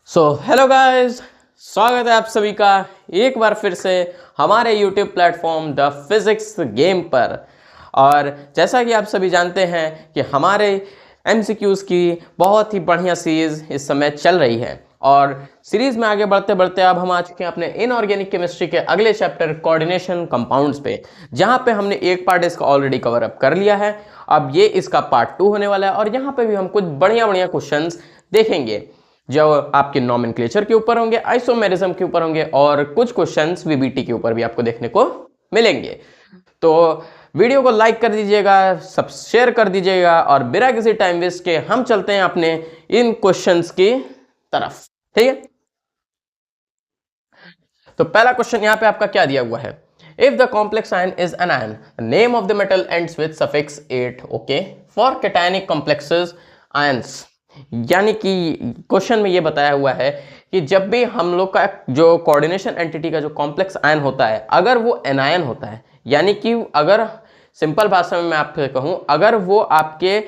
Hello guys, स्वागत है आप सभी का एक बार फिर से हमारे YouTube platform the physics game पर। और जैसा कि आप सभी जानते हैं कि हमारे MCQs की बहुत ही बढ़िया सीरीज़ इस समय चल रही है और सीरीज़ में आगे बढ़ते बढ़ते अब हम आ चुके हैं अपने इनऑर्गेनिक केमिस्ट्री के अगले चैप्टर कोऑर्डिनेशन कंपाउंड्स पे, जहाँ पे हमने एक पार्ट इसका ऑलरेडी कवर अप कर लिया है। अब ये इसका पार्ट 2 होने वाला है और यहाँ पे भी हम कुछ बढ़िया बढ़िया क्वेश्चंस देखेंगे जो आपके नॉमेनक्लेचर के ऊपर होंगे, आइसोमेरिज्म के ऊपर होंगे और कुछ क्वेश्चंस VBT के ऊपर भी आपको देखने को मिलेंगे। तो वीडियो को लाइक कर दीजिएगा, सब शेयर कर दीजिएगा और बिना किसी टाइम वेस्ट के हम चलते हैं अपने इन क्वेश्चंस की तरफ। ठीक है, तो पहला क्वेश्चन यहाँ पे आपका क्या दिया हुआ है, if the complex ion is an ion, name of the metal ends with suffix 8 okay for cationic complexes ions. यानी कि क्वेश्चन में ये बताया हुआ है कि जब भी हम लोग का जो कोऑर्डिनेशन एंटिटी का जो कॉम्प्लेक्स आयन होता है, अगर वो एनायन होता है, यानी कि अगर सिंपल भाषा में मैं आपको कहूँ, अगर वो आपके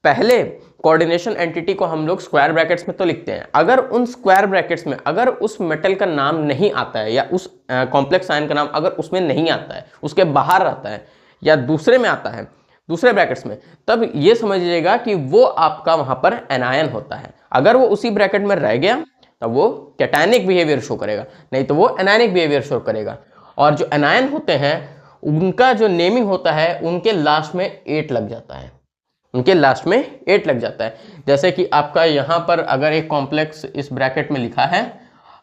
पहले कोऑर्डिनेशन एंटिटी को हम लोग स्क्वायर ब्रैकेट्स में तो लिखते हैं, अगर उन स्क्वायर ब्रैकेट्स में अगर उस मेटल का नाम नहीं आता है या उस कॉम्प्लेक्स आयन का नाम अगर उसमें नहीं आता है, उसके बाहर रहता है या दूसरे में आता है, दूसरे ब्रैकेट्स में, तब ये समझ लीजिएगा कि वो आपका वहां पर एनायन होता है। अगर वो उसी ब्रैकेट में रह गया तब वो कैटायनिक बिहेवियर शो करेगा, नहीं तो वो एनायनिक बिहेवियर शो करेगा। और जो एनायन होते हैं उनका जो नेमिंग होता है, उनके लास्ट में 8 लग जाता है, उनके लास्ट में 8 लग जाता है। जैसे कि आपका यहाँ पर अगर एक कॉम्प्लेक्स इस ब्रैकेट में लिखा है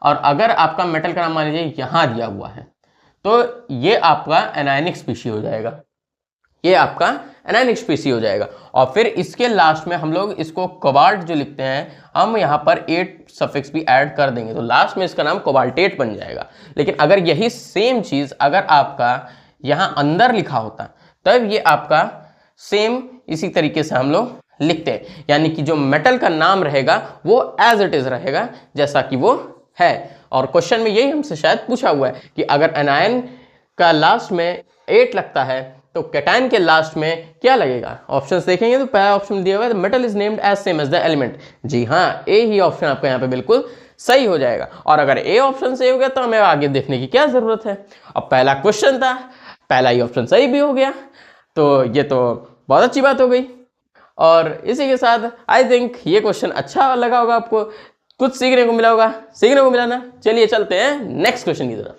और अगर आपका मेटल का नाम मान लीजिए यहाँ दिया हुआ है, तो ये आपका एनायनिक स्पीशी हो जाएगा, ये आपका एनायनिक स्पीशी हो जाएगा। और फिर इसके लास्ट में हम लोग इसको कोबाल्ट जो लिखते हैं, हम यहाँ पर 8 सफिक्स भी ऐड कर देंगे तो लास्ट में इसका नाम कोबाल्टेट बन जाएगा। लेकिन अगर यही सेम चीज़ अगर आपका यहाँ अंदर लिखा होता तब ये आपका सेम इसी तरीके से हम लोग लिखते हैं, यानी कि जो मेटल का नाम रहेगा वो एज इट इज रहेगा जैसा कि वो है। और क्वेश्चन में यही हमसे शायद पूछा हुआ है कि अगर एनायन का लास्ट में 8 लगता है तो कैटायन के लास्ट में क्या लगेगा। ऑप्शंस देखेंगे तो पहला ऑप्शन दिया हुआ है metal is named as same as the element. जी हाँ, ए ही ऑप्शन आपका यहाँ पे बिल्कुल सही हो जाएगा। और अगर ए ऑप्शन सही हो गया तो हमें आगे देखने की क्या जरूरत है। अब पहला क्वेश्चन था, पहला ही ऑप्शन सही भी हो गया तो ये तो बहुत अच्छी बात हो गई। और इसी के साथ आई थिंक ये क्वेश्चन अच्छा लगा होगा आपको, कुछ सीखने को मिला होगा, सीखने को मिला ना। चलिए चलते हैं नेक्स्ट क्वेश्चन की तरफ।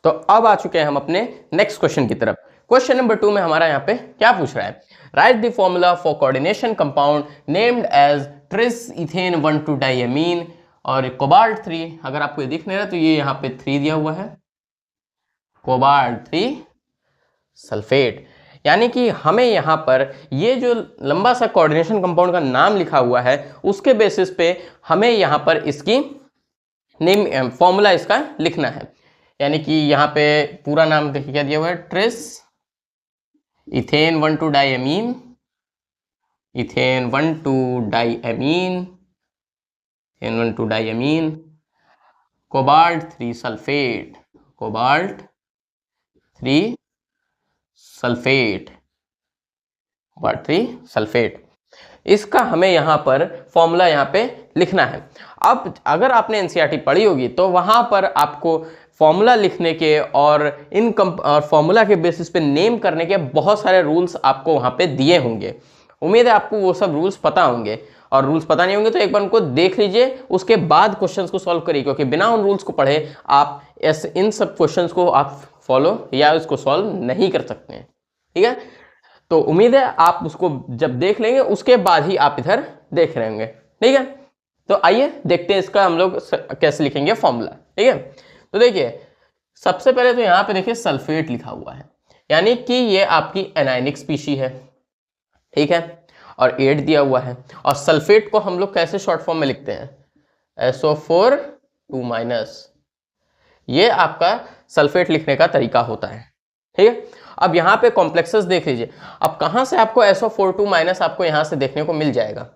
तो अब आ चुके हैं हम अपने नेक्स्ट क्वेश्चन की तरफ। क्वेश्चन नंबर 2 में हमारा यहाँ पे क्या पूछ रहा है, write the formula for coordination compound named as tris ethane 1,2 diamine और कोबाल्ट 3। अगर आपको ये दिख नहीं रहा तो ये यहाँ पे 3 दिया हुआ है, कोबाल्ट 3 सल्फेट। यानी कि हमें यहाँ पर ये जो लंबा सा कोऑर्डिनेशन कंपाउंड का नाम लिखा हुआ है उसके बेसिस पे हमें यहाँ पर इसकी नेम फॉर्मूला इसका लिखना है। यानी कि यहाँ पे पूरा नाम देखिए क्या दिया हुआ है, tris ethane 1,2 diamine, ethane 1,2 diamine, ethane 1,2 diamine, cobalt 3 sulphate, cobalt 3 sulphate, cobalt 3 sulphate. इसका हमें यहाँ पर फॉर्मूला यहाँ पे लिखना है। अब अगर आपने एनसीईआरटी पढ़ी होगी तो वहाँ पर आपको फॉर्मूला लिखने के और इन फॉर्मूला के बेसिस पे नेम करने के बहुत सारे रूल्स आपको वहाँ पे दिए होंगे। उम्मीद है आपको वो सब रूल्स पता होंगे, और रूल्स पता नहीं होंगे तो एक बार उनको देख लीजिए, उसके बाद क्वेश्चंस को सॉल्व करिए, क्योंकि बिना उन रूल्स को पढ़े आप इन सब क्वेश्चंस को आप फॉलो या इसको सॉल्व नहीं कर सकते हैं। ठीक है, तो उम्मीद है आप उसको जब देख लेंगे उसके बाद ही आप इधर देख रहे होंगे। ठीक है, तो आइए देखते हैं इसका हम लोग कैसे लिखेंगे फॉर्मूला। ठीक है, तो देखिए सबसे पहले तो यहाँ पे देखिए सल्फेट लिखा हुआ है, यानी कि ये आपकी एनायनिक स्पीशी है। ठीक है, और 8 दिया हुआ है। और सल्फेट को हम लोग कैसे शॉर्ट फॉर्म में लिखते हैं, SO4 2-। ये आपका सल्फेट लिखने का तरीका होता है। ठीक है, अब यहाँ पे कॉम्प्लेक्सेस देख लीजिए। अब कहाँ से आपको SO4 2- आपको यहाँ से देखने को मिल जाएगा।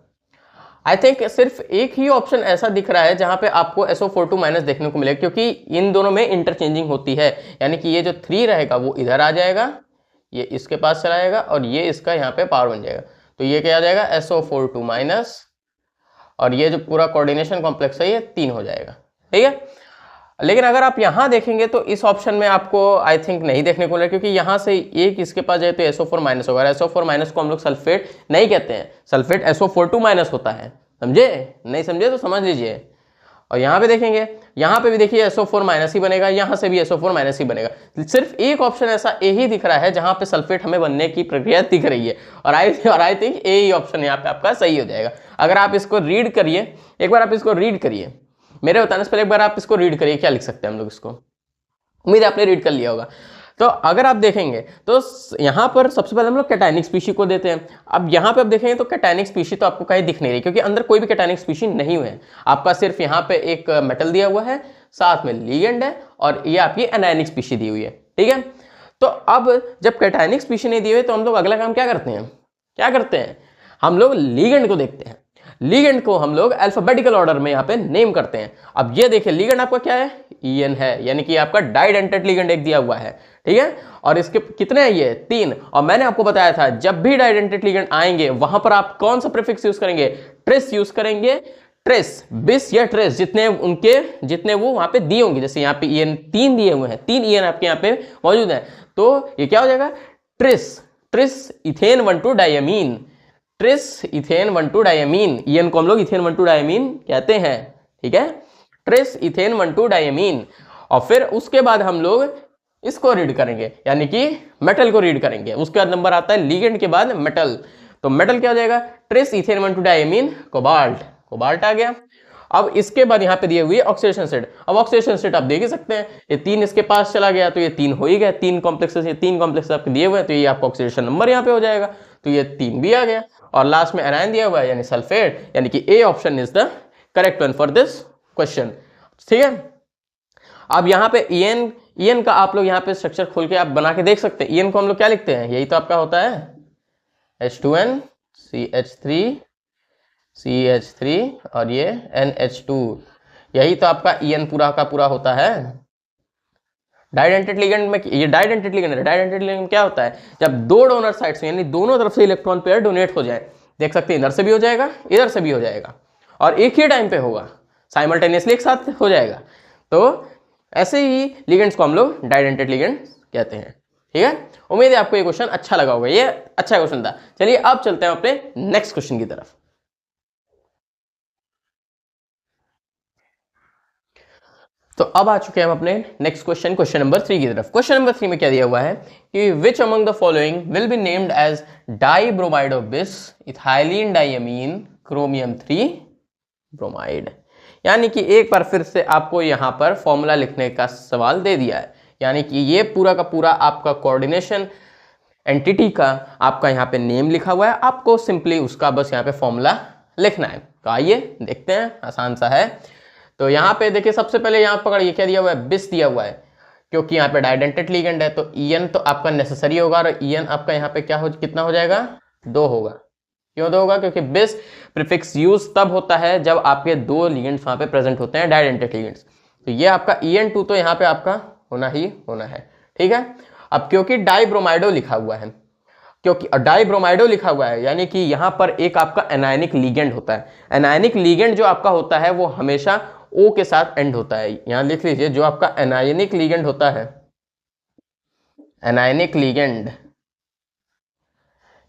आई थिंक सिर्फ एक ही ऑप्शन ऐसा दिख रहा है जहाँ पे आपको SO4 2- देखने को मिलेगा, क्योंकि इन दोनों में इंटरचेंजिंग होती है। यानी कि ये जो 3 रहेगा वो इधर आ जाएगा, ये इसके पास चला जाएगा और ये इसका यहाँ पे पावर बन जाएगा। तो ये क्या आ जाएगा SO4 माइनस, और ये जो पूरा कोऑर्डिनेशन कॉम्प्लेक्स है ये 3 हो जाएगा, ठीक है। लेकिन अगर आप यहाँ देखेंगे तो इस ऑप्शन में आपको आई थिंक नहीं देखने को मिलेगा, क्योंकि यहाँ से एक इसके पास जाए तो SO4 माइनस होगा। SO4 माइनस को हम लोग सल्फेट नहीं कहते हैं, सल्फेट SO4 माइनस होता है, समझे? नहीं समझे तो समझ लीजिए। और यहाँ पे देखेंगे, यहाँ पे भी देखिए SO4 माइनस ही बनेगा, यहाँ से भी SO4 माइनस ही बनेगा। सिर्फ एक ऑप्शन ऐसा ए ही दिख रहा है जहाँ पे सल्फेट हमें बनने की प्रक्रिया दिख रही है, और I think A he option यहाँ पे आपका सही हो जाएगा। अगर आप इसको रीड करिए, एक बार आप इसको रीड करिए, मेरे बताने से पहले एक बार आप इसको रीड करिए, क्या लिख सकते हैं हम लोग इसको, उम्मीद है आपने रीड कर लिया होगा। तो अगर आप देखेंगे तो यहाँ पर सबसे पहले हम लोग कैटायनिक स्पीशी को देते हैं। अब यहाँ पे आप देखेंगे तो कैटायनिक स्पीशी तो आपको कहीं दिख नहीं रही, क्योंकि अंदर कोई भी कैटायनिक स्पीशी नहीं हुए हैं। आपका सिर्फ यहाँ पे एक मेटल दिया हुआ है, साथ में लिगेंड है, और ये आपकी एनायनिक स्पीशी दी हुई है, ठीक है। तो अब जब कैटायनिक स्पीशी नहीं दी हुई तो हम लोग अगला काम क्या करते हैं, क्या करते हैं, हम लोग लिगेंड को देखते हैं। लिगेंड को हम लोग अल्फाबेटिकल ऑर्डर में यहाँ पे नेम करते हैं। अब ये देखिए लिगेंड आपका क्या है, EN है, यानी कि आपका डाइडेंटेट लिगेंड एक दिया हुआ है, ठीक है। और इसके कितने हैं, ये 3। और मैंने आपको बताया था जब भी डाइडेंटेट लिगेंड आएंगे वहां पर आप कौन सा प्रीफिक्स यूज करेंगे, ट्रेस यूज करेंगे। ट्रेस, बिस या ट्रेस, जितने वो वहां पे दिए होंगे, जैसे यहाँ पे EN 3 दिए हुए हैं, 3 EN आपके यहाँ पे मौजूद है, तो ये क्या हो जाएगा, tris, tris ethane 1,2 diamine, tris ethane 1,2 diamine, EN को हम लोग इथेन 1,2 डायमीन कहते हैं, ठीक है, ट्रिस इथेन 1,2 डायमीन। और फिर उसके बाद हम लोग इसको रीड करेंगे, यानी कि मेटल को रीड करेंगे। उसके बाद नंबर आता है लिगेंड के बाद मेटल, तो मेटल क्या हो जाएगा, tris ethane 1,2 diamine cobalt, cobalt आ गया। अब इसके बाद यहाँ पे दिए हुए ऑक्सीडेशन स्टेट। अब ऑक्सीडेशन स्टेट आप देख ही सकते हैं, ये 3 इसके पास चला गया तो ये 3 हो ही गया, 3 कॉम्प्लेक्सेस, ये 3 कॉम्प्लेक्सेस आपके दिए हुए हैं, तो ये आपका ऑक्सीडेशन नंबर यहाँ पे हो जाएगा, तो ये 3 भी आ गया। और लास्ट में एनायन दिया हुआ है यानी सल्फेट, यानी कि A option is the correct one for this question, ठीक है। अब यहाँ पे EN का आप लोग यहाँ पे स्ट्रक्चर खोल के आप बना के देख सकते हैं। EN को हम लोग क्या लिखते हैं, यही तो आपका होता है H2N CH3 और ये NH2, यही तो आपका EN पूरा का पूरा होता है। डाइडेंटेट लिगेंड में ये डाइडेंटेट लिगेंड है, डाइडेंटेट लिगेंड में क्या होता है, जब 2 डोनर साइड्स यानी दोनों तरफ से इलेक्ट्रॉन पेयर डोनेट हो जाए, देख सकते हैं इधर से भी हो जाएगा, इधर से भी हो जाएगा, और एक ही टाइम पे होगा, साइमल्टेनियसली एक साथ हो जाएगा। तो ऐसे ही लिगेंड्स को हम लोग डाइडेंटेट लिगेंड कहते हैं, ठीक है। उम्मीद है आपको ये क्वेश्चन अच्छा लगा होगा, ये अच्छा क्वेश्चन था। चलिए अब चलते हैं अपने नेक्स्ट क्वेश्चन की तरफ। तो अब आ चुके हैं हम अपने नेक्स्ट क्वेश्चन, क्वेश्चन नंबर 3 की तरफ। क्वेश्चन नंबर 3 में क्या दिया हुआ है कि which among the following will be named as dibromide of bis ethylene diamine chromium 3 bromide. यानी कि एक बार फिर से आपको यहाँ पर फॉर्मूला लिखने का सवाल दे दिया है, यानी कि ये पूरा का पूरा आपका कोऑर्डिनेशन एंटिटी का आपका यहाँ पे नेम लिखा हुआ है, आपको सिंपली उसका बस यहाँ पे फॉर्मूला लिखना है। तो आइए देखते हैं, आसान सा है। तो यहाँ पे देखिए सबसे पहले यहाँ पकड़िए क्या दिया हुआ है, बिस दिया हुआ है, क्योंकि यहाँ पे डाइडेंटेट लिगेंड है तो EN तो आपका नेसेसरी होगा, और EN आपका यहाँ पे क्या हो, कितना हो जाएगा, 2 होगा। क्यों 2 होगा, क्योंकि बिस प्रीफिक्स यूज तब होता है जब आपके 2 लिगेंड्स वहाँ पे प्रेजेंट होते हैं, डाइडेंटेट लिगेंड्स। तो ये आपका EN2 तो यहाँ पे आपका होना ही होना है, ठीक है। अब क्योंकि डाइब्रोमाइडो लिखा हुआ है, क्योंकि डाइब्रोमाइडो लिखा हुआ है यानी कि यहाँ पर एक आपका एनायनिक लिगेंड होता है। एनायनिक लिगेंड जो आपका होता है वो हमेशा O के साथ एंड होता है। यहाँ लिख लीजिए, जो आपका एनायनिक लिगेंड होता है, एनायनिक लिगेंड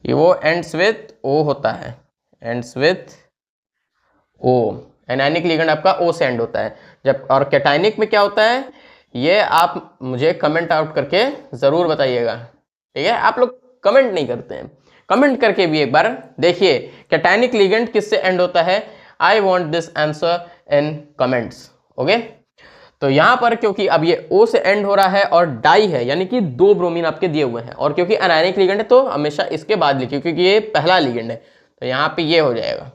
ये वो एंड्स विथ O होता है, ends with O। Anionic ligand आपका O से एंड होता है। जब और कैटायनिक में क्या होता है, ये आप मुझे कमेंट आउट करके जरूर बताइएगा, ठीक है। आप लोग कमेंट नहीं करते हैं, कमेंट करके भी एक बार देखिए कैटायनिक लिगेंड किससे एंड होता है। I want this answer in comments, okay. तो यहां पर क्योंकि अब ये O से एंड हो रहा है और डाई है, यानी कि 2 ब्रोमीन आपके दिए हुए हैं, और क्योंकि एनायनिक लिगेंड है तो हमेशा इसके बाद लिखिए, क्योंकि ये पहला लिगेंड है, तो यहाँ पे ये हो जाएगा,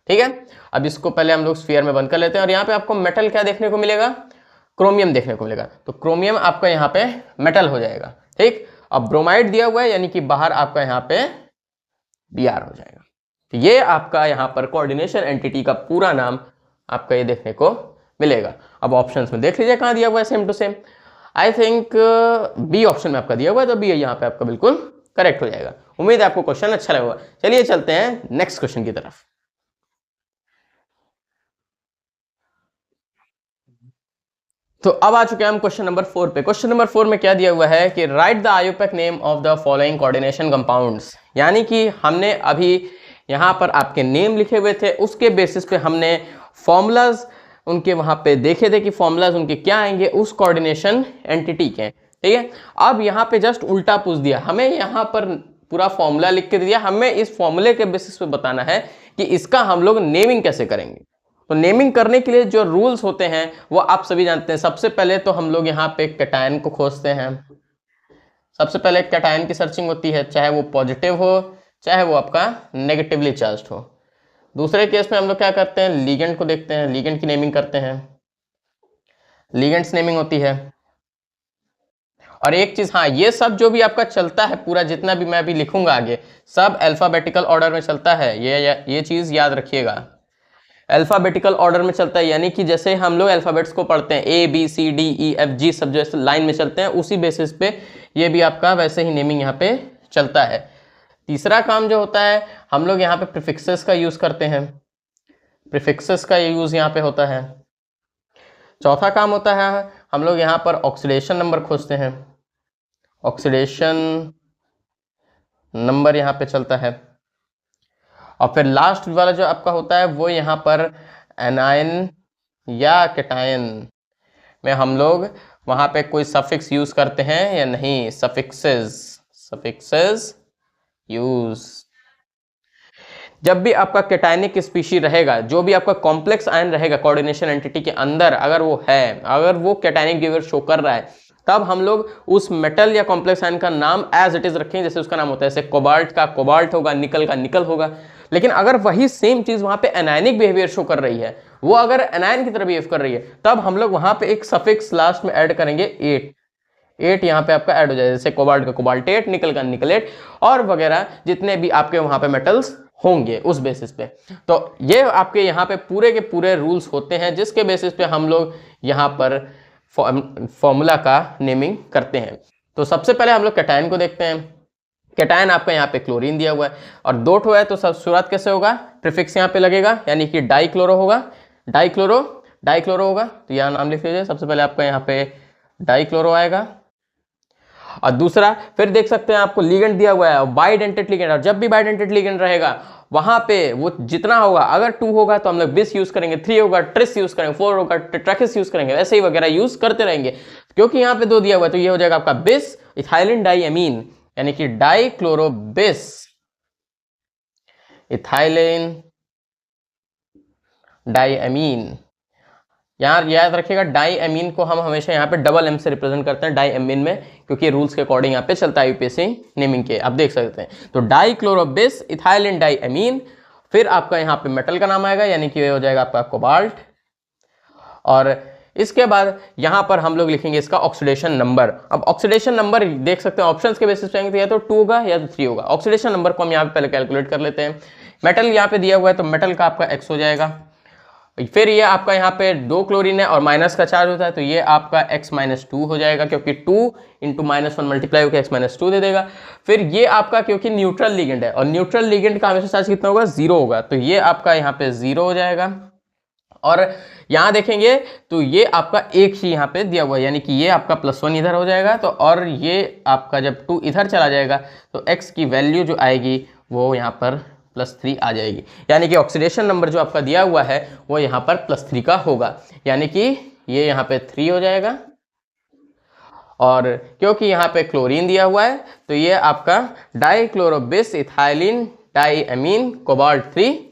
ठीक है। अब इसको पहले हम लोग स्फीयर में बंद कर लेते हैं, और यहाँ पे आपको मेटल क्या देखने को मिलेगा, क्रोमियम देखने को मिलेगा। तो क्रोमियम आपका यहाँ पे मेटल हो जाएगा, ठीक। अब ब्रोमाइड दिया हुआ है, यानी कि बाहर आपका यहाँ पे Br हो जाएगा। तो ये आपका यहाँ पर कोऑर्डिनेशन एंटिटी का पूरा नाम आपका ये देखने को मिलेगा। अब ऑप्शंस में देख लीजिए कहाँ दिया हुआ है, same to same. I think B option में आपका दिया हुआ है, तो बी यहाँ पे आपका बिल्कुल करेक्ट हो जाएगा। उम्मीद है आपको क्वेश्चन अच्छा लगा। चलिए चलते हैं नेक्स्ट क्वेश्चन की तरफ। तो अब आ चुके हैं हम क्वेश्चन नंबर 4 पे। क्वेश्चन नंबर 4 में क्या दिया हुआ है कि right the IUPAC name of the following coordination compounds, यानी कि हमने अभी यहाँ पर आपके नेम लिखे हुए थे, उसके बेसिस पे हमने फॉर्मूलाज उनके वहां पे देखे थे कि फॉर्मूलाज उनके क्या आएंगे उस कोऑर्डिनेशन एंटिटी के, ठीक है। अब यहाँ पे जस्ट उल्टा पूछ दिया, हमें यहाँ पर पूरा फॉर्मूला लिख के दिया, हमें इस फॉर्मूले के बेसिस पे बताना है कि इसका हम लोग नेमिंग कैसे करेंगे। तो नेमिंग करने के लिए जो रूल्स होते हैं वो आप सभी जानते हैं। सबसे पहले तो हम लोग यहाँ पे कैटायन को खोजते हैं। सबसे पहले कैटायन की सर्चिंग होती है, चाहे वो पॉजिटिव हो चाहे वो आपका नेगेटिवली चार्ज हो। दूसरे केस में हम लोग क्या करते हैं, लीगेंड को देखते हैं, लीगेंड की नेमिंग करते हैं, लीगेंड्स नेमिंग होती है। और एक चीज, हाँ, ये सब जो भी आपका चलता है पूरा जितना भी मैं अभी लिखूंगा आगे, सब अल्फाबेटिकल ऑर्डर में चलता है। ये चीज याद रखिएगा, अल्फाबेटिकल ऑर्डर में चलता है, यानी कि जैसे हम लोग अल्फाबेट्स को पढ़ते हैं ABCDEFG सब जैसे लाइन में चलते हैं, उसी बेसिस पे ये भी आपका वैसे ही नेमिंग यहाँ पे चलता है। तीसरा काम जो होता है, हम लोग यहाँ पे प्रीफिक्सेस का यूज करते हैं, प्रीफिक्सेस का यूज यहाँ पे होता है। चौथा काम होता है, हम लोग यहाँ पर ऑक्सीडेशन नंबर खोजते हैं, ऑक्सीडेशन नंबर यहाँ पे चलता है। और फिर लास्ट वाला जो आपका होता है वो यहाँ पर एनायन या कैटायन में हम लोग वहाँ पे कोई सफिक्स यूज करते हैं या नहीं, सफिक्सेस यूज। जब भी आपका कैटायनिक स्पीशी रहेगा, जो भी आपका कॉम्प्लेक्स आयन रहेगा कोऑर्डिनेशन एंटिटी के अंदर, अगर वो है, अगर वो कैटायनिक बिहेवियर शो कर रहा है, तब हम लोग उस मेटल या कॉम्प्लेक्स आयन का नाम एज इट इज रखेंगे, जैसे उसका नाम होता है, जैसे कोबाल्ट का कोबाल्ट होगा, निकल का निकल होगा। लेकिन अगर वही सेम चीज वहां पे एनायनिक बिहेवियर शो कर रही है, वो अगर एनायन की तरह बिहेव कर रही है, तब हम लोग वहां पे एक सफिक्स लास्ट में ऐड करेंगे 8 यहाँ पे आपका ऐड हो जाए, जैसे कोबाल्ट का कोबाल्टेट, निकल का निकलेट और वगैरह जितने भी आपके वहां पे मेटल्स होंगे उस बेसिस पे। तो ये आपके यहाँ पे पूरे के पूरे रूल्स होते हैं जिसके बेसिस पे हम लोग यहाँ पर फॉर्मूला का नेमिंग करते हैं। तो सबसे पहले हम लोग कैटायन को देखते हैं। कैटायन आपका यहाँ पे क्लोरीन दिया हुआ है और 2 ठो है, तो सब शुरुआत कैसे होगा, प्रीफिक्स यहाँ पे लगेगा, यानी कि डाइक्लोरो होगा, डाइक्लोरो होगा। तो यहाँ नाम लिख लीजिए, सबसे पहले आपका यहाँ पे डाइक्लोरो आएगा। और दूसरा फिर देख सकते हैं आपको लीगेंड दिया हुआ है, बाइडेंटेड लीगेंड, और जब भी बाइडेंटेड लीगेंड रहेगा वहां पे वो जितना होगा, अगर 2 होगा तो हम लोग बिस यूज करेंगे, 3 होगा ट्रिस यूज करेंगे, 4 होगा टेट्राकिस यूज करेंगे, ऐसे ही वगैरह यूज करते रहेंगे। क्योंकि यहाँ पे 2 दिया हुआ है तो ये हो जाएगा आपका बिस इथाइलिन डाइएमीन, यानी कि डाइक्लोरोबिस इथाइलिन डाइएमीन। यहाँ याद रखिएगा डाइएमीन को हम हमेशा यहाँ पे डबल एम से रिप्रेजेंट करते हैं डाइएमीन में, क्योंकि रूल्स के अकॉर्डिंग यहाँ पे चलता है यूपीएससी नेमिंग के, आप देख सकते हैं। तो डाइक्लोरोबिस इथाइलिन डाइएमीन, फिर आपका यहाँ पे मेटल का नाम आएगा, यानी कि ये हो जाएगा आपका कोबाल्ट। और इसके बाद यहाँ पर हम लोग लिखेंगे इसका ऑक्सीडेशन नंबर। अब ऑक्सीडेशन नंबर देख सकते हैं ऑप्शंस के बेसिस पे, या तो 2 होगा या तो 3 होगा। ऑक्सीडेशन नंबर को हम यहाँ पे पहले कैलकुलेट कर लेते हैं। मेटल यहाँ पे दिया हुआ है तो मेटल का आपका X हो जाएगा। फिर ये आपका यहाँ पे 2 क्लोरीन है और माइनस का चार्ज होता है, तो ये आपका X-2 हो जाएगा, क्योंकि 2 × -1 मल्टीप्लाई होकर X-2 दे देगा। फिर ये आपका क्योंकि न्यूट्रल लिगेंड है और न्यूट्रल लिगेंड का हमेशा चार्ज कितना होगा, 0 होगा, तो ये आपका यहाँ पे 0 हो जाएगा। और यहाँ देखेंगे तो ये आपका एक ही यहाँ पे दिया हुआ है, यानी कि ये आपका +1 इधर हो जाएगा, तो और ये आपका जब 2 इधर चला जाएगा तो X की वैल्यू जो आएगी वो यहाँ पर +3 आ जाएगी, यानी कि ऑक्सीडेशन नंबर जो आपका दिया हुआ है वो यहाँ पर +3 का होगा, यानी कि ये यहाँ पे 3 हो जाएगा। और क्योंकि यहाँ पे क्लोरीन दिया हुआ है तो ये आपका dichlorobis ethylene diamine cobalt 3।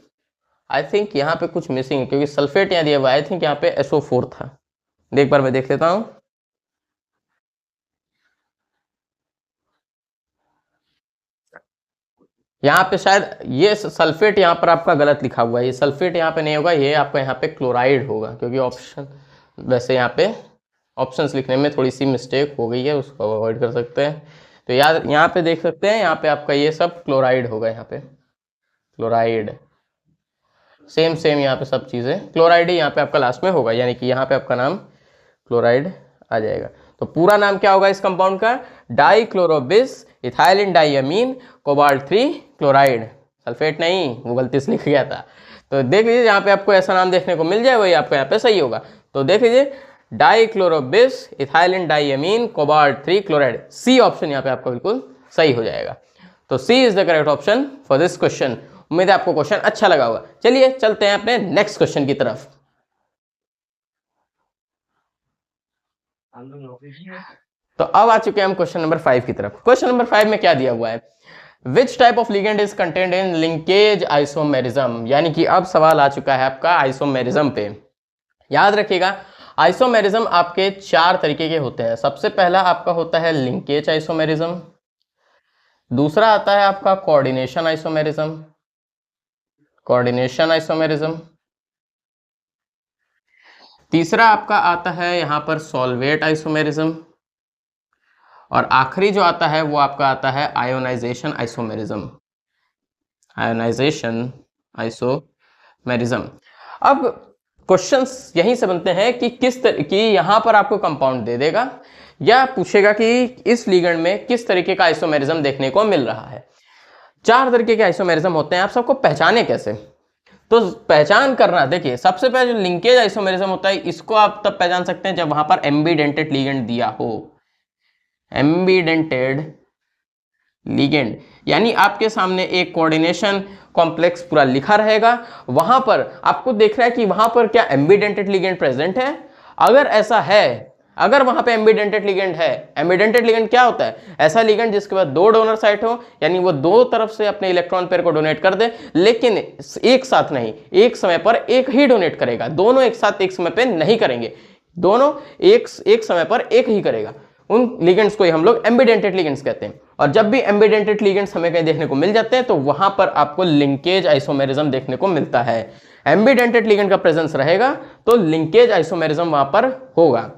I think यहाँ पे कुछ मिसिंग है, क्योंकि सल्फेट यहाँ दिया हुआ है, आई थिंक यहाँ पे SO4 था। एक बार मैं देख लेता हूँ। यहाँ पे शायद ये सल्फेट यहाँ पर आपका गलत लिखा हुआ है, ये सल्फेट यहाँ पे नहीं होगा, ये आपका यहाँ पे क्लोराइड होगा, क्योंकि ऑप्शन वैसे यहाँ पे ऑप्शंस लिखने में थोड़ी सी मिस्टेक हो गई है, उसको अवॉइड कर सकते हैं। तो याद यहाँ पे देख सकते हैं, यहाँ पे आपका ये सब क्लोराइड होगा, यहाँ पे क्लोराइड सेम यहाँ पे सब चीज़ें क्लोराइड ही यहाँ पे आपका लास्ट में होगा, यानी कि यहाँ पे आपका नाम क्लोराइड आ जाएगा। तो पूरा नाम क्या होगा इस कंपाउंड का, डाइक्लोरोबिस ethylene diamine cobalt 3 chloride, sulphate नहीं, वो गलती से लिख गया था। तो देख लीजिए यहाँ पे आपको ऐसा नाम देखने को मिल जाए, वही आपको यहाँ पे सही होगा। तो देख लीजिए dichlorobis ethylene diamine cobalt 3 chloride, C option यहाँ पे आपका बिल्कुल सही हो जाएगा। तो C is the correct option for this question. उम्मीद है आपको क्वेश्चन अच्छा लगा होगा। चलिए चलते हैं अपने नेक्स्ट क्वेश्चन की तरफ। तो अब आ चुके हैं हम क्वेश्चन नंबर 5 की तरफ। क्वेश्चन नंबर 5 में क्या दिया हुआ है, which type of ligand is contained in linkage isomerism, यानी कि अब सवाल आ चुका है आपका आइसोमेरिज्म पे। याद रखिएगा आइसोमेरिज्म आपके 4 तरीके के होते हैं। सबसे पहला आपका होता है लिंकेज आइसोमेरिज्म, दूसरा आता है आपका कोऑर्डिनेशन आइसोमेरिज्म, कोऑर्डिनेशन आइसोमेरिज्म, तीसरा आपका आता है यहां पर सॉल्वेट आइसोमेरिज्म, और आखिरी जो आता है वो आपका आता है आयोनाइजेशन आइसोमेरिज्म, आयोनाइजेशन आइसोमेरिज्म। अब क्वेश्चंस यहीं से बनते हैं कि किस तरह की यहां पर आपको कंपाउंड दे देगा या पूछेगा कि इस लिगेंड में किस तरीके का आइसोमेरिज्म देखने को मिल रहा है। 4 तरीके के आइसोमेरिज्म होते हैं, आप सबको पहचाने कैसे, तो पहचान करना, देखिए सबसे पहले जो लिंकेज आइसोमेरिज्म होता है इसको आप तब पहचान सकते हैं जब वहां पर एम्बीडेंटेड लिगेंड दिया हो, एम्बीडेंटेड लिगेंड, यानी आपके सामने एक कोऑर्डिनेशन कॉम्प्लेक्स पूरा लिखा रहेगा, वहां पर आपको देख रहा है कि वहां पर क्या एम्बीडेंटेड लिगेंड प्रेजेंट है। अगर ऐसा है, अगर वहां पे एम्बीडेंटेड लिगेंड है, एम्बीडेंटेड लिगेंड क्या होता है, ऐसा लिगेंड जिसके पास 2 डोनर साइट हो, यानी वो 2 तरफ से अपने इलेक्ट्रॉन पेयर को डोनेट कर दे, लेकिन एक साथ नहीं, एक समय पर एक ही डोनेट करेगा, दोनों एक साथ एक समय पे नहीं करेंगे, दोनों एक समय पर एक ही करेगा, उन लिगेंड्स को ही हम लोग एम्बीडेंटेड लिगेंड्स कहते हैं। और जब भी एम्बीडेंटेड लिगेंड्स हमें कहीं देखने को मिल जाते हैं तो वहां पर आपको लिंकेज आइसोमेरिज्म देखने को मिलता है। एम्बीडेंटेड लिगेंड का प्रेजेंस रहेगा तो लिंकेज आइसोमेरिज्म वहां पर होगा।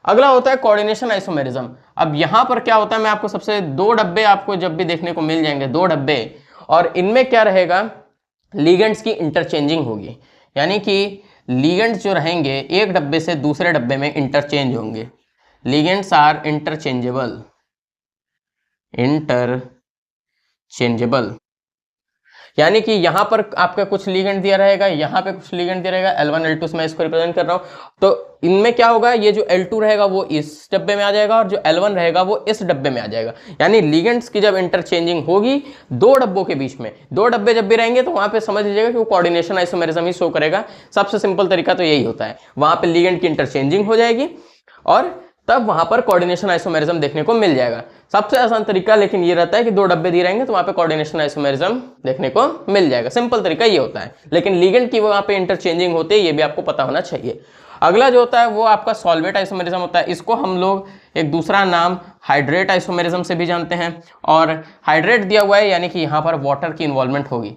अगला होता है कोऑर्डिनेशन आइसोमेरिज्म। अब यहां पर क्या होता है, मैं आपको सबसे 2 डब्बे आपको जब भी देखने को मिल जाएंगे, 2 डब्बे, और इनमें क्या रहेगा, लिगेंड्स की इंटरचेंजिंग होगी, यानी कि लिगेंड्स जो रहेंगे एक डब्बे से दूसरे डब्बे में इंटरचेंज होंगे। लिगेंड्स आर इंटरचेंजेबल, इंटरचेंजेबल, यानी कि यहां पर आपका कुछ लिगेंड दिया रहेगा, यहां पे कुछ लिगेंड दिया रहेगा, L1 L2 से मैं इसको रिप्रेजेंट कर रहा हूं, तो इनमें क्या होगा, ये जो L2 रहेगा वो इस डब्बे में आ जाएगा और जो L1 रहेगा वो इस डब्बे में आ जाएगा। यानी लिगेंड्स की जब इंटरचेंजिंग होगी 2 डब्बों के बीच में, 2 डब्बे जब भी रहेंगे तो वहां पे समझ लीजिएगा कि वो कोऑर्डिनेशन आइसोमेरिज्म ही शो करेगा। सबसे सिंपल तरीका तो यही होता है, वहां पे लिगेंड की इंटरचेंजिंग हो जाएगी और तब वहां पर कोऑर्डिनेशन आइसोमेरिज्म देखने को मिल जाएगा। सबसे आसान तरीका लेकिन ये रहता है कि 2 डब्बे दिए रहेंगे तो वहां पे कोऑर्डिनेशन आइसोमेरिज्म देखने को मिल जाएगा। सिंपल तरीका ये होता है, लेकिन लिगेंड की वहां पे इंटरचेंजिंग होते है, ये भी आपको पता होना चाहिए। अगला जो होता है वो आपका सॉल्वेट आइसोमेरिज्म होता है। इसको हम लोग एक दूसरा नाम हाइड्रेट आइसोमेरिज्म से भी जानते हैं, और हाइड्रेट दिया हुआ है यानी कि यहाँ पर वाटर की इन्वॉल्वमेंट होगी।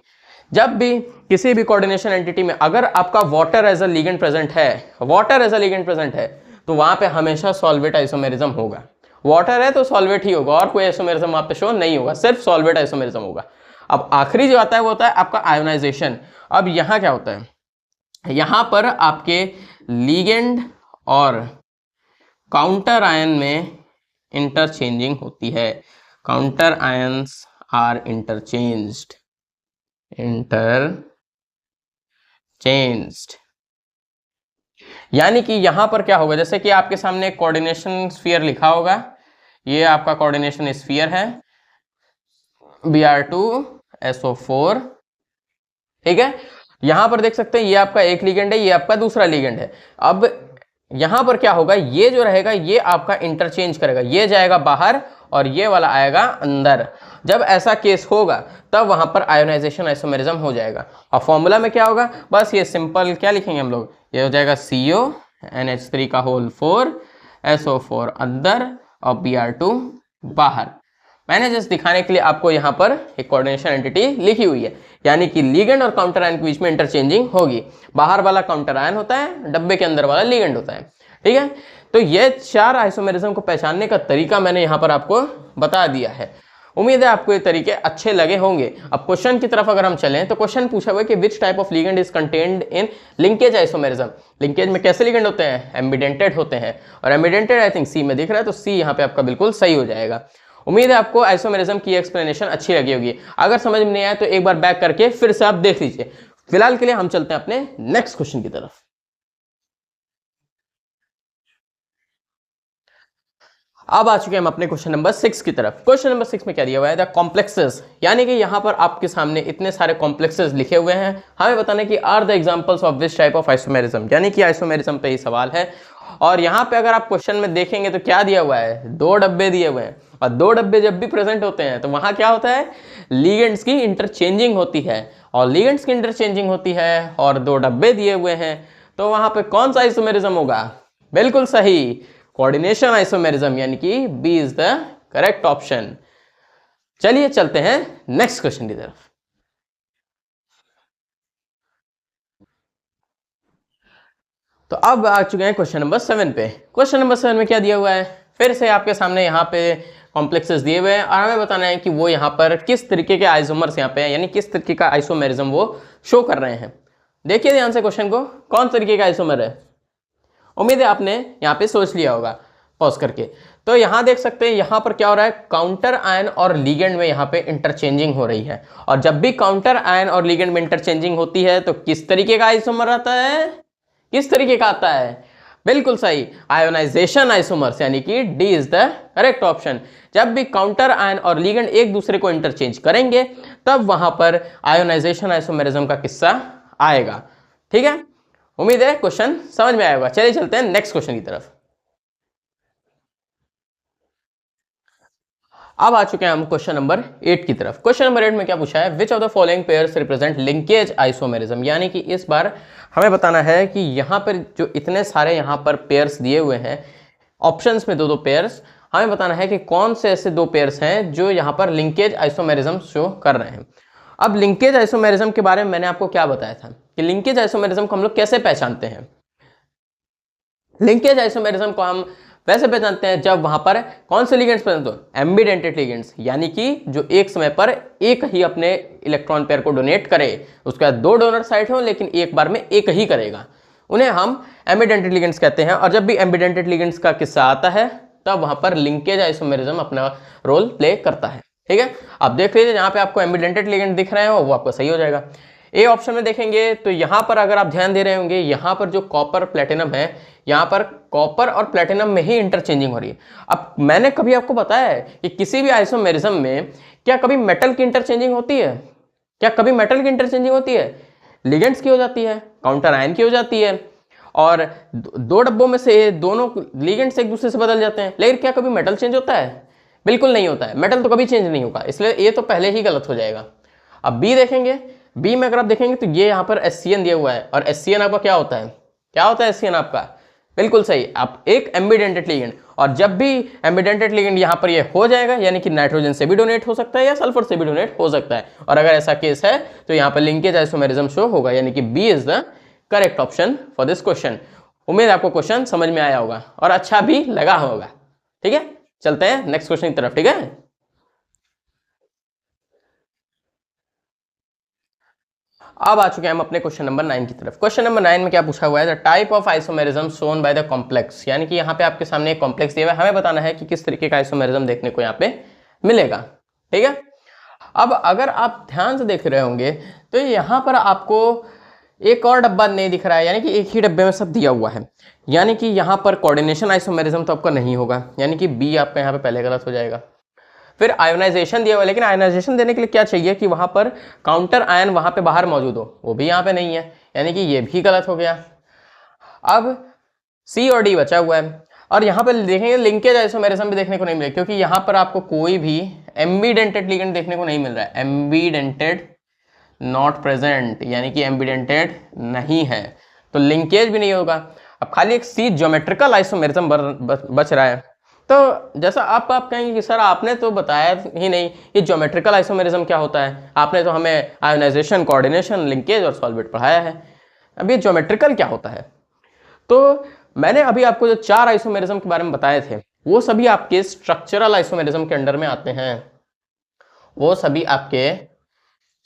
जब भी किसी भी कोऑर्डिनेशन एंटिटी में अगर आपका water as a ligand present है, water as a ligand present है, तो वहां पे हमेशा सॉल्वेट आइसोमेरिज्म होगा। वाटर है तो सॉल्वेट ही होगा और कोई आइसोमेरिज्म वहां पे शो नहीं होगा, सिर्फ सॉल्वेट आइसोमेरिज्म होगा। अब आखिरी जो आता है वो होता है आपका आयोनाइजेशन। अब यहां क्या होता है, यहां पर आपके लिगेंड और काउंटर आयन में इंटरचेंजिंग होती है। Counter ions are interchanged, interchanged, यानी कि यहां पर क्या होगा, जैसे कि आपके सामने कोऑर्डिनेशन स्फीयर लिखा होगा, ये आपका कोऑर्डिनेशन स्फीयर है Br2SO4, ठीक है। यहां पर देख सकते हैं ये आपका एक लिगेंड है, ये आपका दूसरा लिगेंड है। अब यहां पर क्या होगा, ये जो रहेगा ये आपका इंटरचेंज करेगा, ये जाएगा बाहर और ये वाला आएगा अंदर। जब ऐसा केस होगा तब वहां पर आयोनाइजेशन आइसोमेरिज्म हो जाएगा। और फॉर्मूला में क्या होगा, बस ये सिंपल क्या लिखेंगे हम लोग, ये हो जाएगा CONH3 का होल 4 SO4 अंदर और Br2 बाहर। मैंने जस्ट दिखाने के लिए आपको यहाँ पर एक कोऑर्डिनेशन एंटिटी लिखी हुई है, यानी कि लिगेंड और काउंटर आयन के बीच में इंटरचेंजिंग होगी। बाहर वाला काउंटर आयन होता है, डब्बे के अंदर वाला लिगेंड होता है, ठीक है। तो ये 4 आइसोमेरिज्म को पहचानने का तरीका मैंने यहाँ पर आपको बता दिया है। उम्मीद है आपको ये तरीके अच्छे लगे होंगे। अब क्वेश्चन की तरफ अगर हम चलें तो क्वेश्चन पूछा हुआ है कि which type of ligand is contained in linkage isomerism. Linkage में कैसे लिगेंड होते हैं, एम्बिडेंटेड होते हैं, और एम्बिडेंटेड आई थिंक सी में दिख रहा है, तो सी यहाँ पे आपका बिल्कुल सही हो जाएगा। उम्मीद है आपको आइसोमेरिज्म की एक्सप्लेनेशन अच्छी लगी होगी। अगर समझ में नहीं आया तो एक बार बैक करके फिर से आप देख लीजिए। फिलहाल के लिए हम चलते हैं अपने नेक्स्ट क्वेश्चन की तरफ। अब आ चुके हैं हम अपने क्वेश्चन नंबर 6 की तरफ। क्वेश्चन नंबर 6 में क्या दिया हुआ है, द कॉम्प्लेक्सेस, यानी कि यहां पर आपके सामने इतने सारे कॉम्प्लेक्सेस लिखे हुए हैं, हमें बताना है कि are the examples of this type of isomerism, यानी कि आइसोमेरिज्म पे ही सवाल है। और यहां पे अगर आप क्वेश्चन में देखेंगे तो क्या दिया हुआ है, 2 डब्बे दिए हुए हैं, और 2 डब्बे जब भी प्रेजेंट होते हैं तो वहां क्या होता है, लिगेंड्स की इंटरचेंजिंग होती है, और लिगेंड्स की इंटरचेंजिंग होती है और 2 डब्बे दिए हुए हैं, तो वहां पे कौन सा आइसोमेरिज्म होगा, बिल्कुल सही, कोऑर्डिनेशन आइसोमेरिज्म, यानी कि B is the correct option. चलिए चलते हैं नेक्स्ट क्वेश्चन की तरफ। तो अब आ चुके हैं क्वेश्चन नंबर 7 पे। क्वेश्चन नंबर 7 में क्या दिया हुआ है, फिर से आपके सामने यहाँ पे कॉम्प्लेक्सेस दिए हुए हैं और हमें बताना है कि वो यहाँ पर किस तरीके के आइसोमर्स यहाँ पे हैं, यानी किस तरीके का आइसोमेरिज्म वो शो कर रहे हैं। देखिए ध्यान से क्वेश्चन को, कौन तरीके का आइसोमर है, उम्मीद है आपने यहाँ पे सोच लिया होगा पॉज करके। तो यहाँ देख सकते हैं यहाँ पर क्या हो रहा है, काउंटर आयन और लिगेंड में यहाँ पे इंटरचेंजिंग हो रही है, और जब भी काउंटर आयन और लिगेंड में इंटरचेंजिंग होती है तो किस तरीके का आइसोमर आता है, किस तरीके का आता है, बिल्कुल सही, आयोनाइजेशन आइसोमर्स, यानी कि D is the correct option. जब भी काउंटर आयन और लिगेंड एक दूसरे को इंटरचेंज करेंगे तब वहां पर आयोनाइजेशन आइसोमेरिज्म का किस्सा आएगा। ठीक है, उम्मीद है क्वेश्चन समझ में आया होगा। चलिए चलते हैं नेक्स्ट क्वेश्चन की तरफ। अब आ चुके हैं हम क्वेश्चन नंबर 8 की तरफ। क्वेश्चन नंबर 8 में क्या पूछा है, which of the following pairs represent linkage isomerism, यानी कि इस बार हमें बताना है कि यहां पर जो इतने सारे यहां पर पेयर्स दिए हुए हैं, ऑप्शंस में 2-2 पेयर्स, हमें बताना है कि कौन से ऐसे 2 पेयर्स हैं जो यहां पर लिंकेज आइसोमेरिज्म शो कर रहे हैं। अब लिंकेज आइसोमेरिज्म के बारे में मैंने आपको क्या बताया था कि लिंकेज आइसोमेरिज्म को हम लोग कैसे पहचानते हैं। लिंकेज आइसोमेरिज्म को हम वैसे पहचानते हैं जब वहां पर कौन से लिगेंड्स प्रेजेंट हो, एम्बिडेंटेड लिगेंड्स, यानी कि जो एक समय पर एक ही अपने इलेक्ट्रॉन पेयर को डोनेट करे, उसके बाद 2 डोनर साइट हो लेकिन एक बार में एक ही करेगा, उन्हें हम एम्बिडेंटेड लिगेंड्स कहते हैं। और जब भी एम्बिडेंटेड लिगेंड्स का किस्सा आता है तब वहां पर लिंकेज आइसोमेरिज्म अपना रोल प्ले करता है। ठीक है, अब देख लीजिए जहां पे आपको एम्बिडेंटेड लिगेंड दिख रहे हो वो आपको सही हो जाएगा। ए ऑप्शन में देखेंगे तो यहां पर अगर आप ध्यान दे रहे होंगे, यहां पर जो कॉपर प्लेटिनम है, यहां पर कॉपर और प्लेटिनम में ही इंटरचेंजिंग हो रही है। अब मैंने कभी आपको बताया है कि किसी भी आइसोमेरिज्म में क्या कभी मेटल की इंटरचेंजिंग होती है, क्या कभी मेटल की इंटरचेंजिंग होती है, लिगेंड्स की हो जाती है, काउंटर आयन की हो जाती है, और 2 डब्बों में से दोनों लिगेंड्स एक दूसरे से बदल जाते हैं, लेकिन क्या कभी मेटल चेंज होता है, बिल्कुल नहीं होता है, मेटल तो कभी चेंज नहीं होगा, इसलिए ये तो पहले ही गलत हो जाएगा। अब बी देखेंगे, बी में अगर आप देखेंगे तो ये यहाँ पर एससीएन दिया हुआ है, और एससीएन आपका क्या होता है, क्या होता है एससीएन आपका, बिल्कुल सही, आप एक एम्बिडेंटेड लिगेंड, और जब भी एम्बिडेंटेड लिगेंड यहाँ पर ये हो जाएगा, यानी कि नाइट्रोजन से भी डोनेट हो सकता है या सल्फर से भी डोनेट हो सकता है, और अगर ऐसा केस है तो यहाँ पर लिंकेज आइसोमेरिज्म शो होगा, यानी कि B is the correct option for this question. उम्मीद आपको क्वेश्चन समझ में आया होगा और अच्छा भी लगा होगा। ठीक है, चलते हैं नेक्स्ट क्वेश्चन की तरफ। ठीक है, अब आ चुके हैं हम अपने क्वेश्चन नंबर 9 की तरफ। क्वेश्चन नंबर 9 में क्या पूछा हुआ है, the type of isomerism shown by the complex, यानी कि यहाँ पे आपके सामने एक कॉम्प्लेक्स दिया हुआ है, हमें बताना है कि किस तरीके का आइसोमेरिज्म देखने को यहाँ पे मिलेगा। ठीक है, अब अगर आप ध्यान से देख रहे होंगे तो यहाँ पर आपको एक और डब्बा नहीं दिख रहा है, यानी कि एक ही डब्बे में सब दिया हुआ है, यानी कि यहाँ पर कोऑर्डिनेशन आइसोमेरिज्म तो आपका नहीं होगा, यानी कि बी आपका यहाँ पे पहले गलत हो जाएगा। फिर आयोनाइजेशन दिया हुआ है, लेकिन आयोनाइजेशन देने के लिए क्या चाहिए कि वहां पर काउंटर आयन वहां पे बाहर मौजूद हो, वो भी यहाँ पे नहीं है, यानी कि ये भी गलत हो गया। अब सी और डी बचा हुआ है, और यहाँ पर देखेंगे लिंकेज आइसोमेरिज्म भी देखने को नहीं मिलेगा, क्योंकि यहाँ पर आपको कोई भी एम्बिडेंटेड लिगेंड देखने को नहीं मिल रहा है, एम्बिडेंटेड नॉट प्रेजेंट, यानी कि एम्बिडेंटेड नहीं है, तो लिंकेज भी नहीं होगा। अब खाली एक सी ज्योमेट्रिकल आइसोमेरिज्म बच रहा है। तो जैसा आप कहेंगे कि सर आपने तो बताया ही नहीं ये ज्योमेट्रिकल आइसोमेरिज्म क्या होता है, आपने तो हमें आयोनाइजेशन, कोऑर्डिनेशन, लिंकेज और सॉल्वेट पढ़ाया है, अब ये ज्योमेट्रिकल क्या होता है। तो मैंने अभी आपको जो 4 आइसोमेरिज्म के बारे में बताए थे वो सभी आपके स्ट्रक्चरल आइसोमेरिज्म के अंडर में आते हैं, वो सभी आपके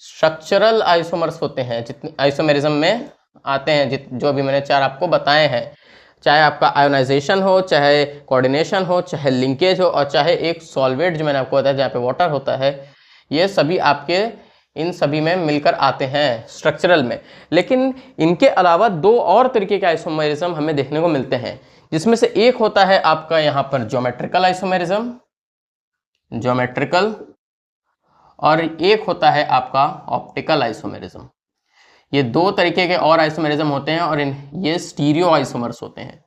स्ट्रक्चरल आइसोमर्स होते हैं, जितने आइसोमेरिज्म में आते हैं, जो भी मैंने 4 आपको बताए हैं, चाहे आपका आयोनाइजेशन हो, चाहे कोऑर्डिनेशन हो, चाहे लिंकेज हो, और चाहे एक सॉल्वेट जो मैंने आपको बताया जहाँ पे वाटर होता है, ये सभी आपके इन सभी में मिलकर आते हैं स्ट्रक्चरल में। लेकिन इनके अलावा दो और तरीके के आइसोमेरिज्म हमें देखने को मिलते हैं, जिसमें से एक होता है आपका यहाँ पर ज्योमेट्रिकल आइसोमेरिज्म, ज्योमेट्रिकल, और एक होता है आपका ऑप्टिकल आइसोमेरिज्म। ये दो तरीके के और आइसोमेरिज्म होते हैं, और ये स्टीरियो आइसोमर्स होते हैं,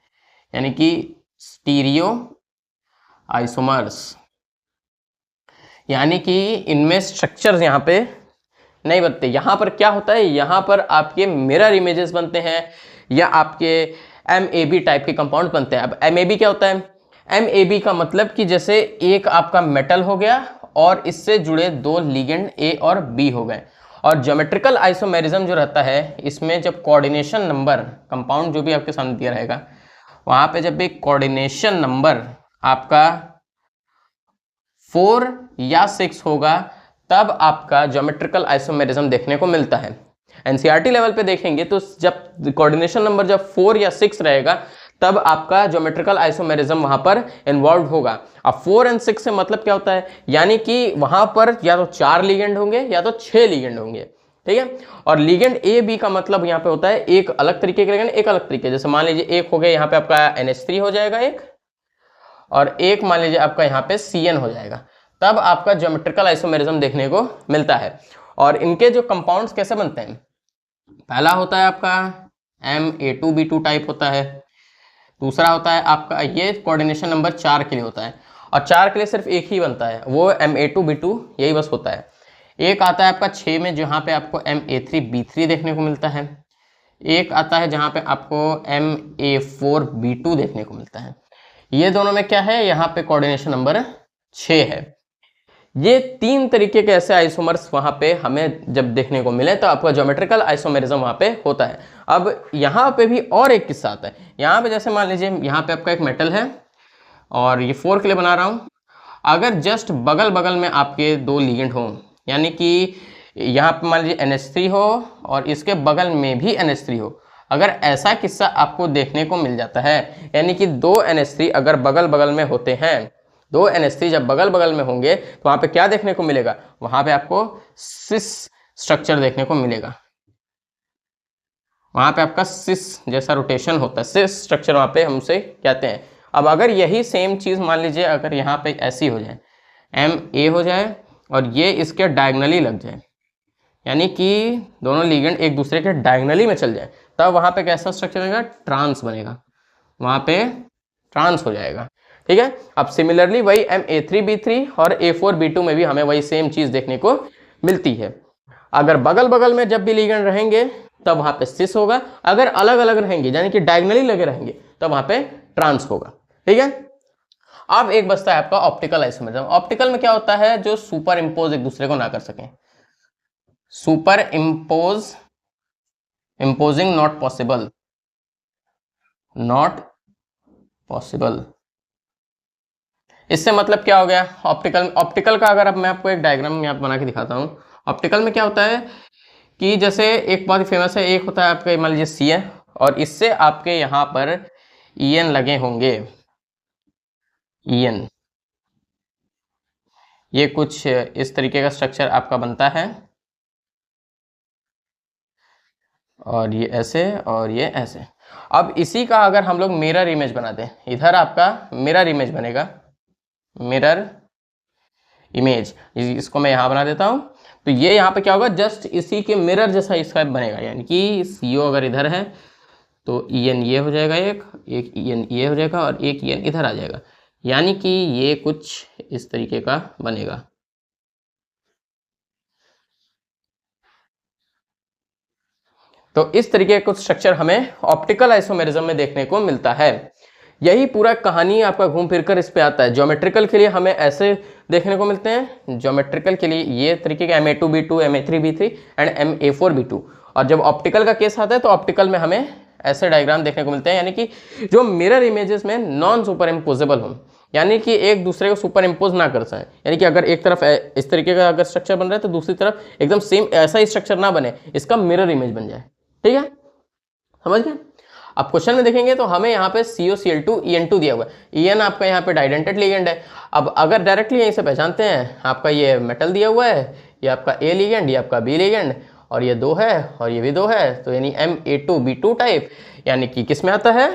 यानी कि स्टीरियो आइसोमर्स, यानी कि इनमें स्ट्रक्चर्स यहाँ पे नहीं बनते। यहाँ पर क्या होता है, यहाँ पर आपके मिरर इमेजेस बनते हैं, या आपके MAB टाइप के कंपाउंड बनते हैं। अब MAB क्या होता है? MAB का मतलब कि जैसे एक आपका मेटल हो गया और इससे जुड़े दो लिगेंड A और B हो गए। और ज्योमेट्रिकल आइसोमेरिज्म जो रहता है, इसमें जब कोऑर्डिनेशन नंबर, कंपाउंड जो भी आपके सामने दिया रहेगा, वहां पे जब भी कोऑर्डिनेशन नंबर आपका 4 या 6 होगा, तब आपका ज्योमेट्रिकल आइसोमेरिज्म देखने को मिलता है। एनसीईआरटी लेवल पे देखेंगे तो जब कोऑर्डिनेशन नंबर जब 4 या 6 रहेगा, तब आपका ज्योमेट्रिकल आइसोमेरिज्म वहां पर इन्वॉल्व होगा। अब 4 और 6 से मतलब क्या होता है, यानी कि वहां पर या तो 4 लिगेंड होंगे या तो 6 लिगेंड होंगे, ठीक है। और लिगेंड ए बी का मतलब यहाँ पे होता है एक अलग तरीके के लिगेंड, एक अलग तरीके, जैसे मान लीजिए एक हो गया यहाँ पे आपका NH3 हो जाएगा एक, और एक मान लीजिए आपका यहाँ पे CN हो जाएगा, तब आपका ज्योमेट्रिकल आइसोमेरिज्म देखने को मिलता है। और इनके जो कंपाउंड्स कैसे बनते हैं, पहला होता है आपका MA2B2 टाइप होता है, दूसरा होता है आपका, ये कोऑर्डिनेशन नंबर 4 के लिए होता है, और 4 के लिए सिर्फ एक ही बनता है, वो MA2B2 यही बस होता है। एक आता है आपका 6 में, जहाँ पे आपको MA3B3 देखने को मिलता है। एक आता है जहाँ पे आपको MA4B2 देखने को मिलता है। ये दोनों में क्या है, यहाँ पे कोऑर्डिनेशन नंबर 6 है। ये 3 तरीके के ऐसे आइसोमर्स वहां पे हमें जब देखने को मिले, तो आपका ज्योमेट्रिकल आइसोमेरिज्म वहां पे होता है। अब यहाँ पे भी और एक किस्सा आता है। यहाँ पे जैसे मान लीजिए यहाँ पे आपका एक मेटल है, और ये 4 के लिए बना रहा हूँ। अगर जस्ट बगल बगल में आपके दो लिगेंड हों, यानी कि यहाँ पे मान लीजिए NH3 हो और इसके बगल में भी NH3 हो, अगर ऐसा किस्सा आपको देखने को मिल जाता है, यानी कि दो NH3 अगर बगल बगल में होते हैं, दो NH3 जब बगल बगल में होंगे, तो वहां पे क्या देखने को मिलेगा, वहां पे आपको सिस स्ट्रक्चर देखने को मिलेगा। वहां पे आपका सिस जैसा रोटेशन होता है, सिस स्ट्रक्चर वहां पे हम उसे कहते हैं। अब अगर यही सेम चीज मान लीजिए अगर यहाँ पे ऐसी हो जाए, MA हो जाए और ये इसके डायगनली लग जाए, यानी कि दोनों लिगेंड एक दूसरे के डायगनली में चल जाए, तब वहां पे कैसा स्ट्रक्चर बनेगा, ट्रांस बनेगा, वहां पे ट्रांस हो जाएगा, ठीक है। अब सिमिलरली वही MA3B3 और A4B2 में भी हमें वही सेम चीज देखने को मिलती है। अगर बगल बगल में जब भी लिगेंड रहेंगे, तब वहां पे सिस होगा, अगर अलग अलग रहेंगे यानी कि डायगनली लगे रहेंगे, तब वहां पे ट्रांस होगा, ठीक है। अब एक बचता है आपका ऑप्टिकल आइसोमेरिज्म। ऑप्टिकल में क्या होता है, जो सुपर इम्पोज एक दूसरे को ना कर सकें, super impose, imposing not possible, not possible. इससे मतलब क्या हो गया, ऑप्टिकल का अगर अब मैं आपको एक डायग्राम यहाँ बना के दिखाता हूँ। ऑप्टिकल में क्या होता है कि जैसे एक बहुत ही फेमस है, एक होता है आपका मान लीजिए CN, और इससे आपके यहाँ पर EN लगे होंगे, EN, ये कुछ इस तरीके का स्ट्रक्चर आपका बनता है, और ये ऐसे और ये ऐसे। अब इसी का अगर हम लोग मिरर इमेज बनाते हैं, इधर आपका मिरर इमेज बनेगा, मिरर इमेज, इसको मैं यहाँ बना देता हूँ। तो ये यहाँ पे क्या होगा, जस्ट इसी के मिरर जैसा इसका बनेगा, यानी कि CO अगर इधर है तो EN ये हो जाएगा, एक EN ये हो जाएगा, और एक EN इधर आ जाएगा, यानी कि ये कुछ इस तरीके का बनेगा। तो इस तरीके का कुछ स्ट्रक्चर हमें ऑप्टिकल आइसोमेरिज्म में देखने को मिलता है। यही पूरा कहानी आपका घूम फिर कर इस पे आता है। ज्योमेट्रिकल के लिए हमें ऐसे देखने को मिलते हैं, ज्योमेट्रिकल के लिए ये तरीके के MA2B2, MA3B3 एंड MA4B2। और जब ऑप्टिकल का केस आता है, तो ऑप्टिकल में हमें ऐसे डायग्राम देखने को मिलते हैं, यानी कि जो मिरर इमेजेस में नॉन सुपर इम्पोजेबल हो, यानी कि एक दूसरे को सुपर इम्पोज ना कर सकें, यानी कि अगर एक तरफ इस तरीके का अगर स्ट्रक्चर बन रहा है, तो दूसरी तरफ एकदम सेम ऐसा ही स्ट्रक्चर ना बने, इसका मिरर इमेज बन जाए, ठीक है, समझ गए। अब क्वेश्चन में देखेंगे तो हमें यहाँ पे COCl2 EN2 दिया हुआ है, EN आपका यहाँ पे डाइडेंटेड लिगेंड है। अब अगर डायरेक्टली यहीं से पहचानते हैं, आपका ये मेटल दिया हुआ है, ये आपका A लिगेंड, ये आपका B लिगेंड, और ये 2 है और ये भी 2 है, तो यानी Ma2B2 टाइप, यानी कि किस में आता है,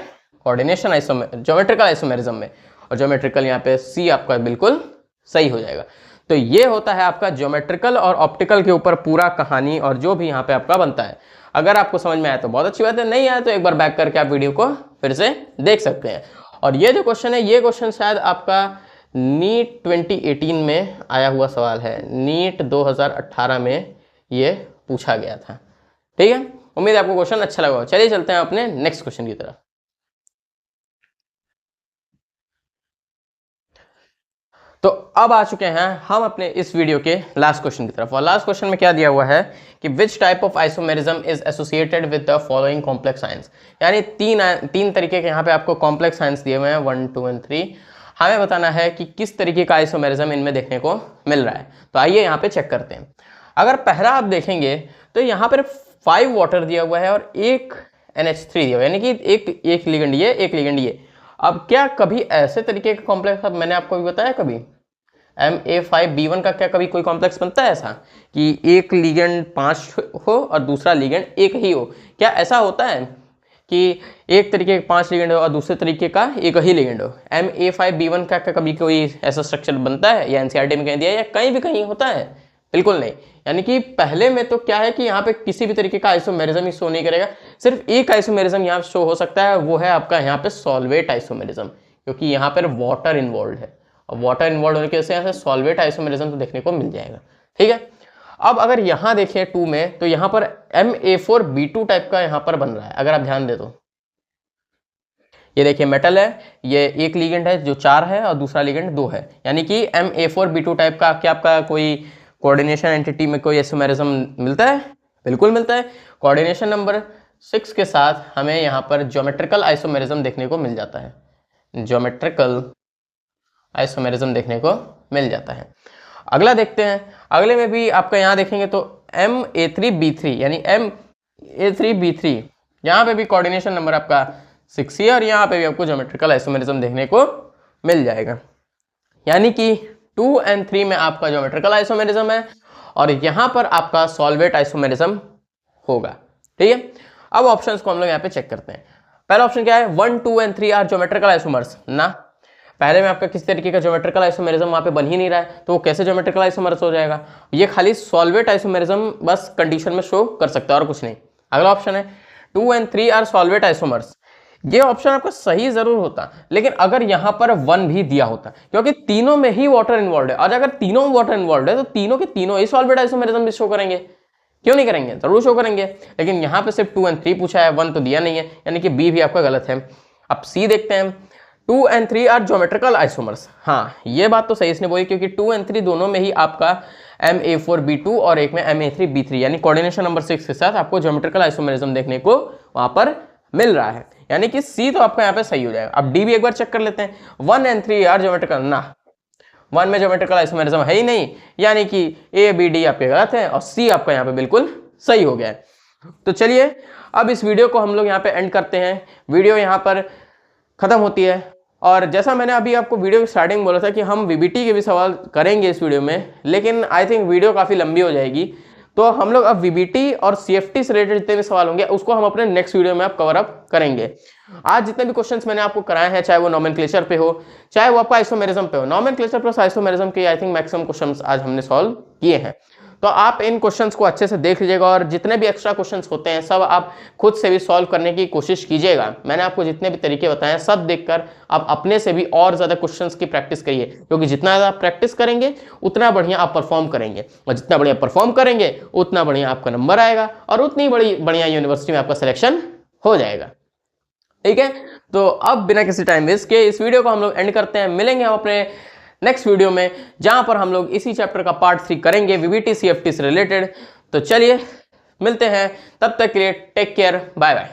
कोऑर्डिनेशन ज्योमेट्रिकल आइसोमेरिज्म में, और ज्योमेट्रिकल यहाँ पे C आपका बिल्कुल सही हो जाएगा। तो ये होता है आपका ज्योमेट्रिकल और ऑप्टिकल के ऊपर पूरा कहानी और जो भी यहाँ पे आपका बनता है। अगर आपको समझ में आया तो बहुत अच्छी बात है, नहीं आया तो एक बार बैक करके आप वीडियो को फिर से देख सकते हैं। और ये जो क्वेश्चन है, ये क्वेश्चन शायद आपका नीट 2018 में आया हुआ सवाल है, नीट 2018 में ये पूछा गया था। ठीक है, उम्मीद है आपको क्वेश्चन अच्छा लगा। चलिए चलते हैं अपने नेक्स्ट क्वेश्चन की तरफ। तो अब आ चुके हैं हम अपने इस वीडियो के लास्ट क्वेश्चन की तरफ, और लास्ट क्वेश्चन में क्या दिया हुआ है कि which type of isomerism is associated with the following complex ions. यानी तीन तरीके के यहाँ पे आपको कॉम्प्लेक्स आयंस दिए हुए हैं, 1, 2 एंड 3। हमें बताना है कि किस तरीके का आइसोमेरिज्म इनमें देखने को मिल रहा है। तो आइए यहाँ पे चेक करते हैं। अगर पहला आप देखेंगे तो यहाँ पर 5 वाटर दिया हुआ है और 1 NH3 दिया हुआ है, यानी कि एक लिगेंड ये, एक लिगेंड ये। अब क्या कभी ऐसे तरीके का कॉम्प्लेक्स, अब मैंने आपको भी बताया, कभी Ma5B1 का क्या कभी कोई कॉम्प्लेक्स बनता है ऐसा कि एक लिगेंड 5 हो और दूसरा लिगेंड एक ही हो? क्या ऐसा होता है कि एक तरीके का 5 लिगेंड हो और दूसरे तरीके का एक ही लिगेंड हो? Ma5B1 का क्या कभी कोई ऐसा स्ट्रक्चर बनता है, या NCERT में कहीं दिया, या कहीं भी कहीं होता है? बिल्कुल नहीं। यानी कि पहले में तो क्या है कि यहाँ पे किसी भी तरीके का आइसोमेरिज्म ही शो नहीं करेगा, सिर्फ एक आइसोमेरिज्म यहाँ शो हो सकता है, वो है आपका यहाँ पे सॉल्वेट आइसोमेरिज्म, क्योंकि यहाँ पर वाटर इन्वॉल्व है, और वाटर इन्वॉल्व होने की वजह से यहाँ से सॉल्वेट आइसोमेरिज्म तो देखने को मिल जाएगा। ठीक है, अब अगर यहाँ देखें 2 में, तो यहाँ पर Ma4B2 टाइप का यहाँ पर बन रहा है। अगर आप ध्यान दे तो ये देखिए मेटल है, ये एक लिगेंड है जो 4 है और दूसरा लिगेंड 2 है, यानी कि Ma4B2 टाइप का क्या आपका कोई कोऑर्डिनेशन एंटिटी में कोई आइसोमेरिज्म मिलता है? बिल्कुल मिलता है। कोऑर्डिनेशन नंबर 6 के साथ हमें यहाँ पर ज्योमेट्रिकल आइसोमेरिज्म देखने को मिल जाता है, ज्योमेट्रिकल आइसोमेरिज्म देखने को मिल जाता है। अगला देखते हैं, अगले में भी आपका यहाँ देखेंगे तो Ma3B3, यानी Ma3B3, यहाँ पे भी कोऑर्डिनेशन नंबर आपका 6 है और यहाँ पे भी आपको ज्योमेट्रिकल आइसोमेरिज्म देखने को मिल जाएगा। यानी कि 2 और 3 में आपका ज्योमेट्रिकल आइसोमेरिज्म है और यहाँ पर आपका सॉल्वेट आइसोमेरिज्म होगा। ठीक है, अब ऑप्शंस को हम लोग यहाँ पे चेक करते हैं। पहला ऑप्शन क्या है, 1, 2 एंड 3 आर ज्योमेट्रिकल आइसोमर्स। ना, पहले में आपका किसी तरीके का ज्योमेट्रिकल आइसोमेरिज्म वहाँ पे बन ही नहीं रहा है, तो वो कैसे ज्योमेट्रिकल आइसोमर्स हो जाएगा? ये खाली सॉल्वेट आइसोमेरिज्म बस कंडीशन में शो कर सकता है और कुछ नहीं। अगला ऑप्शन है 2 और 3 आर सॉल्वेट आइसोमर्स। ये ऑप्शन आपका सही जरूर होता, लेकिन अगर यहाँ पर 1 भी दिया होता, क्योंकि तीनों में ही वाटर इन्वॉल्व है, और अगर तीनों में वाटर इन्वॉल्व है तो तीनों के तीनों ही सॉल्वेट आइसोमेरिज्म भी शो करेंगे। क्यों नहीं करेंगे? जरूर शो करेंगे। लेकिन यहाँ पे सिर्फ 2 और 3 पूछा है, 1 तो दिया नहीं है, यानी कि बी भी आपका गलत है। अब सी देखते हैं, 2 और 3 आर ज्योमेट्रिकल आइसोमर्स। हाँ, ये बात तो सही इसने बोली, क्योंकि 2 और 3 दोनों में ही आपका Ma4B2 और एक में Ma3B3, यानी कोऑर्डिनेशन नंबर 6 के साथ आपको ज्योमेट्रिकल आइसोमेरिज्म देखने को वहां पर मिल रहा है, यानी कि सी तो आपका यहाँ पे सही हो जाएगा। अब डी भी एक बार चेक कर लेते हैं, 1 और 3 आर ज्योमेट्रिकल। ना, 1 में ज्योमेट्रिकल आइसोमेरिज्म है ही नहीं, यानी कि ए बी डी आपके गलत है और सी आपका यहाँ पे बिल्कुल सही हो गया है। तो चलिए अब इस वीडियो को हम लोग यहाँ पे एंड करते हैं। वीडियो यहाँ पर खत्म होती है, और जैसा मैंने अभी आपको वीडियो की स्टार्टिंग में बोला था कि हम वीबीटी के भी सवाल करेंगे इस वीडियो में, लेकिन आई थिंक वीडियो काफ़ी लंबी हो जाएगी, तो हम लोग अब वीबीटी और सीएफटी से रिलेटेड जितने भी सवाल होंगे उसको हम अपने नेक्स्ट वीडियो में आप कवर अप करेंगे। आज जितने भी क्वेश्चंस मैंने आपको कराए हैं, चाहे वो नोमेनक्लेचर पे हो, चाहे वो आपका आइसोमेरिज्म पे हो, नोमेनक्लेचर प्लस आइसोमेरिज्म के आई थिंक मैक्सिमम क्वेश्चंस आज हमने सॉल्व किए हैं। तो आप इन क्वेश्चंस को अच्छे से देख लीजिएगा, और जितने भी एक्स्ट्रा क्वेश्चंस होते हैं सब आप खुद से भी सॉल्व करने की कोशिश कीजिएगा। मैंने आपको जितने भी तरीके बताए हैं सब देखकर आप अपने से भी और ज़्यादा क्वेश्चंस की प्रैक्टिस करिए, क्योंकि जितना ज़्यादा आप प्रैक्टिस करेंगे उतना बढ़िया आप परफॉर्म करेंगे, और जितना बढ़िया परफॉर्म करेंगे उतना बढ़िया आपका नंबर आएगा, और उतनी बढ़िया यूनिवर्सिटी में आपका सिलेक्शन हो जाएगा। ठीक है, तो अब बिना किसी टाइम वेस्ट के इस वीडियो को हम लोग एंड करते हैं। मिलेंगे हम अपने नेक्स्ट वीडियो में, जहां पर हम लोग इसी चैप्टर का पार्ट 3 करेंगे वीबीटी सीएफटी से रिलेटेड। तो चलिए मिलते हैं, तब तक के लिए टेक केयर, बाय बाय।